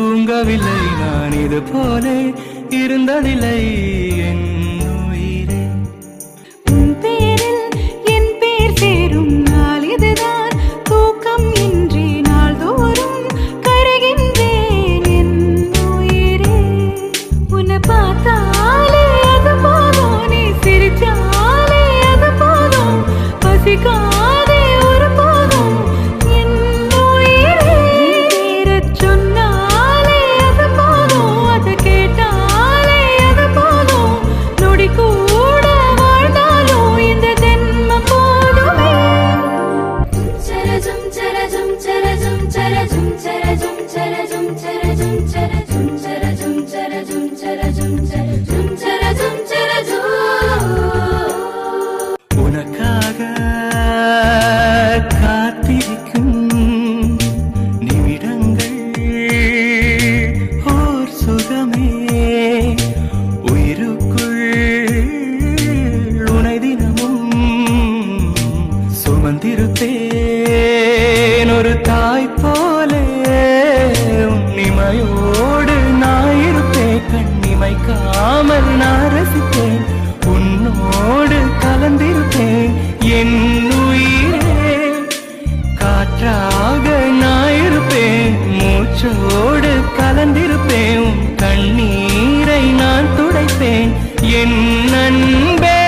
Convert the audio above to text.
தூங்கவில்லை நான் இது போல இருந்ததில்லை என் உயிரே. உன் பேரில் என் பேர் சேரும் நாள் இதுதான், தூக்கம் இன்றி நாள்தோறும் கருகின்றேன் என் உயிரே. உன்னை பார்த்தாலே அது போதும், நீ சிரிச்சாலே அது போதும், பசிக்காதே ஒரு போதும் என் உயிரே. பேரச் சொன்னாலே அது போதும், அதை கேட்டாலே அது போதும், நொடி கூட வாழ்ந்தாலும் இந்த ஜென்மம் போதுமே. ஜும் சர ஜும் சர ஜும் சர ஜும் சர ஜும் சர ஜும் சர ஜும் சர ஜும் சர ஜும் சர ஜும் சர ஜும் சர ஜும் சர ஜும் சர ஜும். உனக்காக காத்திருக்கும் நிமிடங்கள் ஓர் சுகமே, உயிருக்குள் உனை தினமும் சுமந்திருப்பேன் ஒரு தாய் போலே. உன்னிமையோடு நான் இருப்பேன், கண்ணிமைக்காமல் நான் ரசிப்பேன், உன்னோடு கலந்திருப்பேன் என் உயிரே. காற்றாக நான் இருப்பேன், மூச்சோடு கலந்திருப்பேன், உன் கண்ணீரை நான் துடைப்பேன் என் அன்பே.